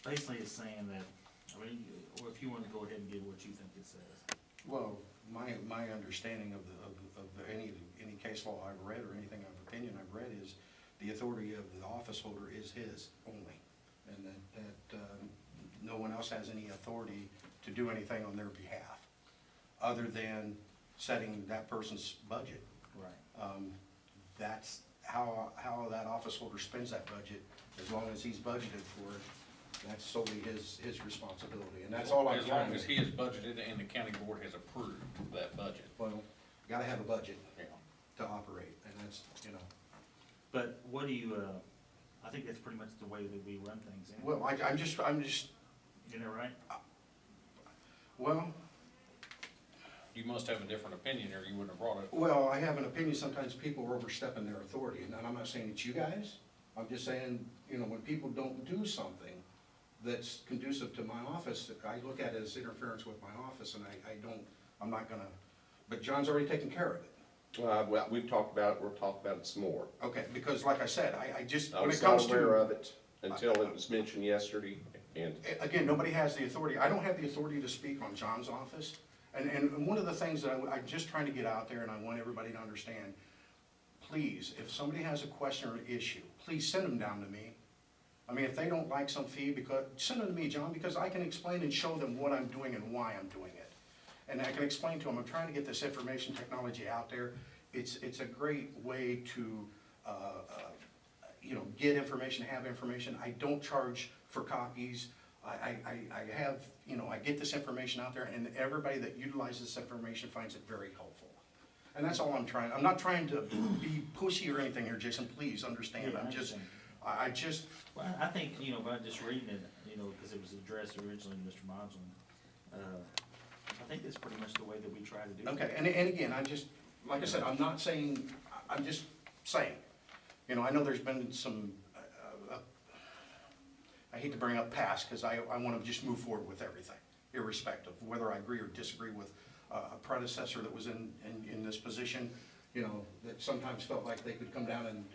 Basically, it's saying that, I mean, or if you want to go ahead and give what you think it says. Well, my understanding of any case law I've read or anything of opinion I've read is the authority of the office holder is his only. And that no one else has any authority to do anything on their behalf, other than setting that person's budget. Right. That's how that office holder spends that budget, as long as he's budgeted for it. That's solely his responsibility, and that's all I'm As trying long to. as he is budgeted and the county board has approved that budget. Well, gotta have a budget Yeah. to operate, and that's, But what do you, I think that's pretty much the way that we run things. Anyway. well, I'm just, You know, right? well, You must have a different opinion or you wouldn't have brought it. well, I have an opinion, sometimes people are overstepping their authority, and I'm not saying it's you guys. I'm just saying, when people don't do something that's conducive to my office, I look at it as interference with my office, and I'm not gonna, but John's already taken care of it. well, we'll talk about it some more. Okay, because like I said, I just, I when it was comes not aware to, of it until it was mentioned yesterday, and again, nobody has the authority, I don't have the authority to speak on John's office. And one of the things that I'm just trying to get out there, and I want everybody to understand, please, if somebody has a question or an issue, please send them down to me. I mean, if they don't like some fee, send them to me, John, because I can explain and show them what I'm doing and why I'm doing it. And I can explain to them, I'm trying to get this information technology out there. It's a great way to, get information, have information. I don't charge for copies. I have, I get this information out there, and everybody that utilizes this information finds it very helpful. And that's all I'm trying, I'm not trying to be pushy or anything here, Jason, please understand. Yeah, I I'm just, understand. Well, I think, by just reading it, because it was addressed originally to Mr. Modlin, I think that's pretty much the way that we try to do it. okay, and again, like I said, I'm not saying, I'm just saying, I know there's been some, I hate to bring up past, because I want to just move forward with everything, irrespective, whether I agree or disagree with a predecessor that was in this position, that sometimes felt like they could come down and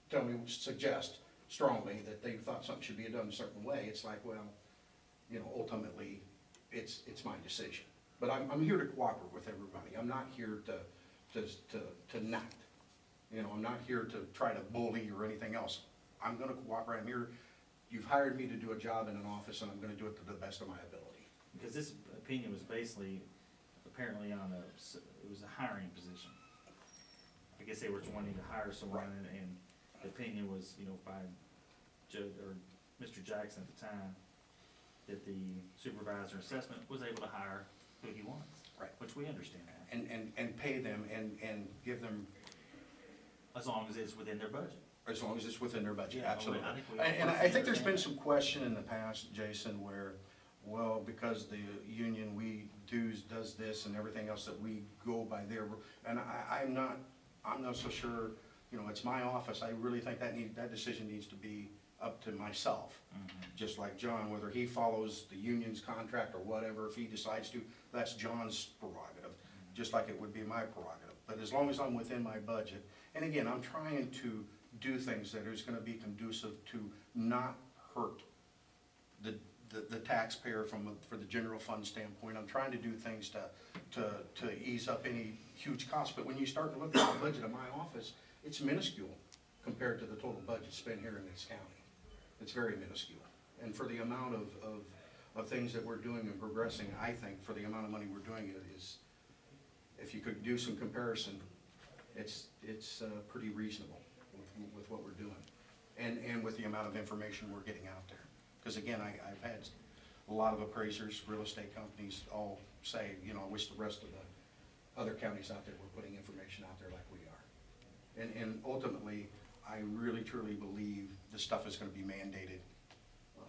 tell me, suggest strongly that they thought something should be done a certain way. It's like, well, ultimately, it's my decision. But I'm here to cooperate with everybody. I'm not here to not. I'm not here to try to bully or anything else. I'm gonna cooperate. I'm here, you've hired me to do a job in an office, and I'm gonna do it to the best of my ability. Because this opinion was basically, apparently it was a hiring position. I guess they were wanting to hire someone, and the opinion was, by Joe, or Mr. Jackson at the time, that the supervisor assessment was able to hire who he wants. Right. Which we understand that. And pay them and give them, As long as it's within their budget. as long as it's within their budget, Yeah, absolutely. I think we all And I think there's been understand. some question in the past, Jason, where, well, because the union, does this and everything else, that we go by their, and I'm not so sure, it's my office. I really think that decision needs to be up to myself. Just like John, whether he follows the union's contract or whatever, if he decides to, that's John's prerogative, just like it would be my prerogative. But as long as I'm within my budget, and again, I'm trying to do things that is gonna be conducive to not hurt the taxpayer for the general fund standpoint. I'm trying to do things to ease up any huge costs, but when you start to look at the budget of my office, it's minuscule compared to the total budget spent here in this county. It's very minuscule. And for the amount of things that we're doing and progressing, I think for the amount of money we're doing, it is, if you could do some comparison, it's pretty reasonable with what we're doing. And with the amount of information we're getting out there. Because again, I've had a lot of appraisers, real estate companies all say, you know, I wish the rest of the other counties out there were putting information out there like we are. And ultimately, I really truly believe this stuff is gonna be mandated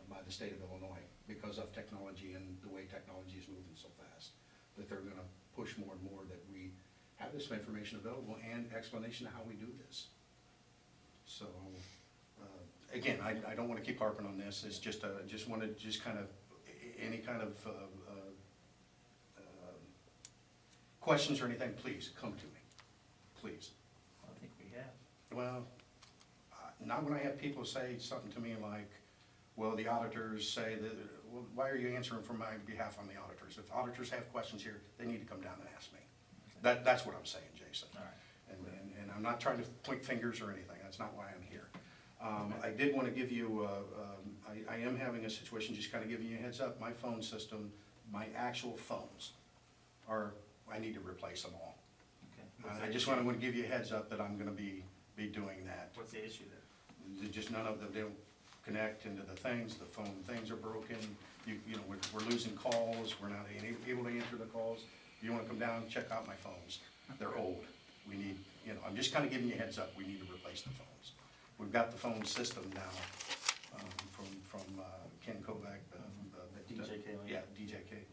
by the state of Illinois because of technology and the way technology is moving so fast, that they're gonna push more and more that we have this information available and explanation of how we do this. So, again, I don't wanna keep harping on this, it's just wanted, just kind of, any kind of, questions or anything, please, come to me, please. I think we have. Well, not when I have people say something to me like, well, the auditors say that, well, why are you answering for my behalf on the auditors? If auditors have questions here, they need to come down and ask me. That's what I'm saying, Jason. All right. And I'm not trying to point fingers or anything, that's not why I'm here. I did want to give you, I am having a situation, just kind of giving you a heads up, my phone system, my actual phones are, I need to replace them all. Okay. I just want to give you a heads up that I'm going to be doing that. What's the issue there? Just none of them, they don't connect into the things, the phone things are broken, you know, we're losing calls, we're not able to answer the calls. You want to come down and check out my phones, they're old. We need, you know, I'm just kind of giving you a heads up, we need to replace the phones. We've got the phone system now, from Ken Kovac, DJK. Yeah, DJK.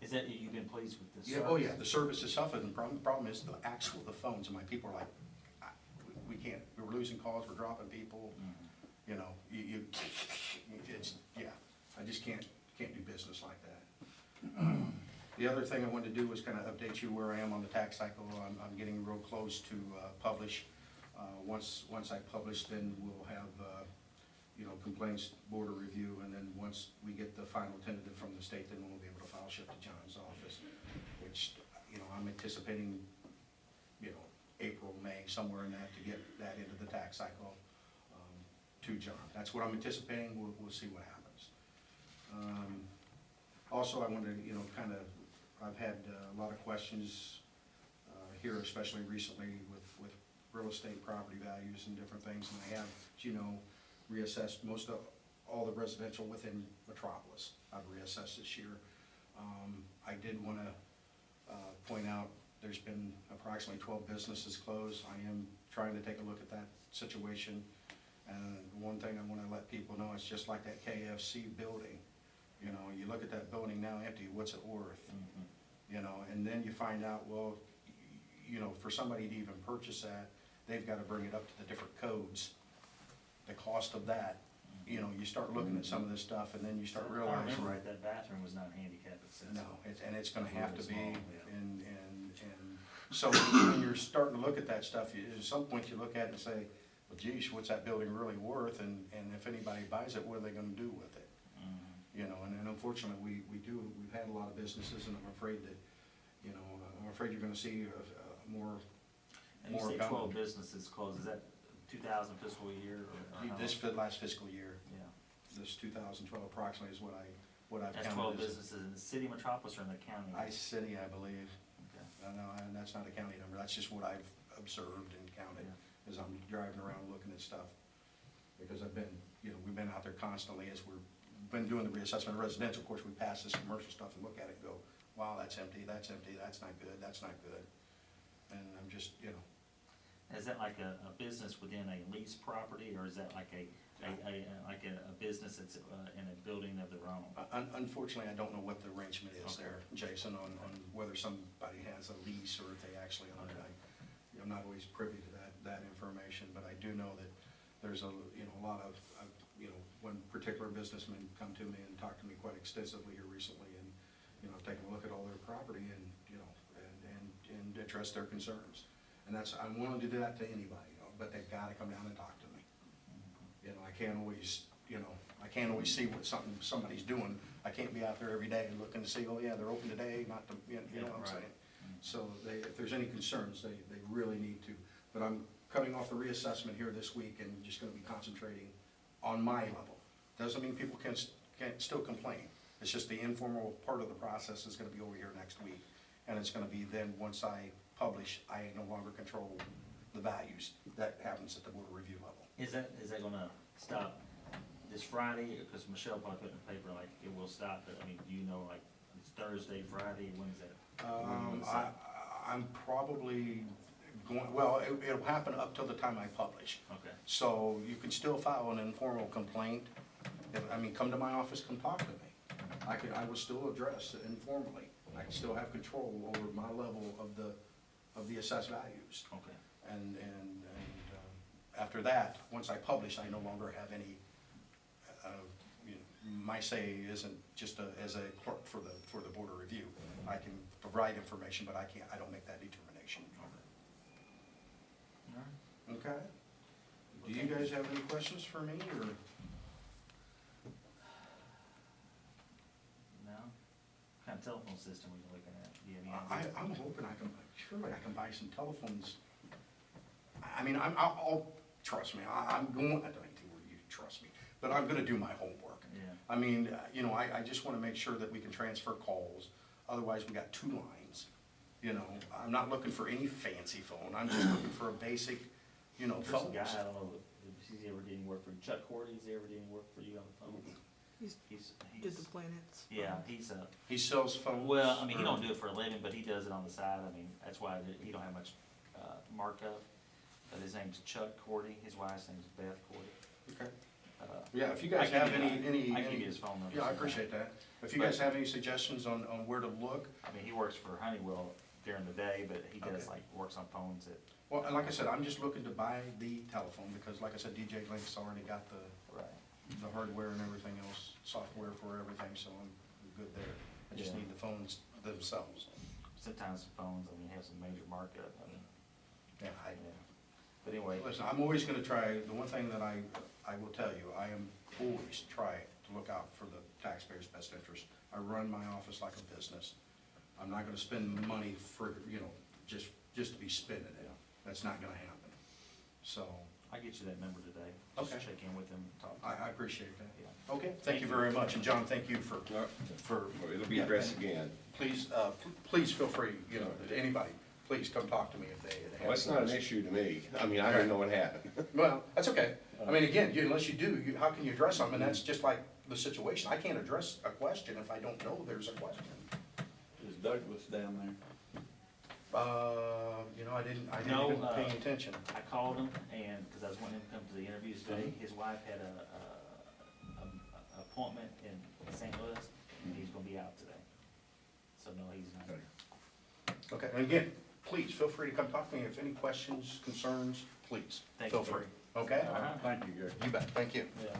Is that, you've been pleased with this? Yeah, oh yeah, the service itself, and the problem is the phones, and my people are like, we can't, we're losing calls, we're dropping people, you know, it's, yeah, I just can't do business like that. The other thing I wanted to do was kind of update you where I am on the tax cycle. I'm getting real close to publish. Once I publish, then we'll have, you know, complaints, board of review, and then once we get the final tentative from the state, then we'll be able to file ship to John's office, which, you know, I'm anticipating, you know, April, May, somewhere in that, to get that into the tax cycle to John. That's what I'm anticipating. We'll see what happens. Also, I wanted to, you know, kind of, I've had a lot of questions here, especially recently with real estate property values and different things, and I have, as you know, reassessed all the residential within Metropolis. I've reassessed this year. I did want to point out there's been approximately 12 businesses closed. I am trying to take a look at that situation, and one thing I want to let people know, it's just like that KFC building. You know, you look at that building now empty, what's it worth? You know, and then you find out, well, you know, for somebody to even purchase that, they've got to bring it up to the different codes. The cost of that, you know, you start looking at some of this stuff, and then you start If I realizing. remember right, that bathroom was not handicap accessible. No, and it's gonna have to be, Really small, yeah. and so when you're starting to look at that stuff, at some point you look at it and say, well, geez, what's that building really worth, and if anybody buys it, what are they gonna do with it? You know, and unfortunately, we've had a lot of businesses, and I'm afraid that, you know, I'm afraid you're gonna see more. And you more say coming. 12 businesses closed, is that 2000 fiscal year or how This long? last fiscal year, Yeah. this 2012 approximately is what I've That's counted 12 as. businesses in the city of Metropolis or in the county? City, I believe. Okay. No, and that's not a county number, that's just what I've observed and counted, as I'm driving around looking at stuff. Because I've been, you know, we've been out there constantly as we've been doing the reassessment of residential. Of course, we pass this commercial stuff and look at it and go, wow, that's empty, that's not good, that's not good. And I'm just, you know. Is that like a business within a leased property, or is that like a business that's in a building of their own? Unfortunately, I don't know what the arrangement is Okay. there, Jason, on whether somebody has a lease or if they actually own it. I'm not always privy to that information, but I do know that there's a lot of, you know, one particular businessman come to me and talked to me quite extensively here recently, and, you know, taking a look at all their property and, you know, and address their concerns. And I'm willing to do that to anybody, you know, but they've gotta come down and talk to me. You know, I can't always you know, I can't always see what somebody's doing. I can't be out there every day looking to see, oh yeah, they're open today, not to, you know what I'm Right. saying? So if there's any concerns, they really need to. But I'm cutting off the reassessment here this week and just gonna be concentrating on my level. Doesn't mean people can't still complain. It's just the informal part of the process is gonna be over here next week. And it's gonna be then, once I publish, I no longer control the values. That happens at the board of review level. Is that gonna stop this Friday? Because Michelle probably put in the paper like it will stop, but I mean, do you know, like, it's Thursday, Friday, when's that? I'm probably going, well, it'll happen up till the time I publish. Okay, So you can still file an informal complaint. Come to my office, come talk to me. I will still address it informally. I can still have control over my level of the assessed values. okay. And after that, once I publish, I no longer have any, my say isn't just as a clerk for the board of review. I can provide information, but I don't make that determination. All right. Okay? Do you guys have any questions for me, or? No? What kind of telephone system are you looking at? Do you have any idea? I'm hoping surely I can buy some telephones. I'll, trust me, I'm going, I don't think you trust me, but I'm gonna do my homework. Yeah. I just wanna make sure that we can transfer calls, otherwise we got 2 lines. I'm not looking for any fancy phone, I'm just looking for a basic, There's a phone. guy, I don't know if he's ever did any work for you. Chuck Cordy, has he ever did any work for you on the phone? Did the planets? Yeah, He sells phones? well, I mean, he or- don't do it for a living, but he does it on the side. I mean, that's why he don't have much, markup. But his name's Chuck Cordy, his wife's name's Beth Cordy. Okay. Uh, Yeah, if you guys I have can give any. you- I can give you his phone number. Yeah, I appreciate that. If you guys have any suggestions on where to look, I mean, he works for Honeywell during the day, but he does Okay. works on phones at, well, and like I said, I'm just looking to buy the telephone, because like I said, DJ Link's already got the hardware and everything else, software for everything, so I'm good there. I just Yeah. need the phones themselves. sometimes the phones, I mean, have some major markup. I mean, Yeah, yeah. But anyway, listen, I'm always gonna try, the one thing that I will tell you, I am always try to look out for the taxpayers' best interest. I run my office like a business. I'm not gonna spend money for, just to be spending it. That's not gonna happen. So, I'll get you that number today. Okay. Just check in with him and talk to him. I appreciate that. Yeah. Okay, thank you very much, and John, thank you for, Well, it'll be addressed again. please, please feel free, anybody, please come talk to me if they have. Well, it's not an issue to me. I mean, I didn't know what happened. Well, that's okay. Again, unless you do, how can you address something? And that's just like the situation. I can't address a question if I don't know there's a question. Is Douglas down there? I didn't No, even pay attention. I called him and, because I was wanting him to come to the interviews today, his wife had a appointment in St. Louis, and he's gonna be out today. So no, he's not here. Okay, and again, please, feel free to come talk to me. If any questions, concerns, please, Thank feel you, free. Gary. Okay? Thank you, Gary. You bet, thank you. Yeah.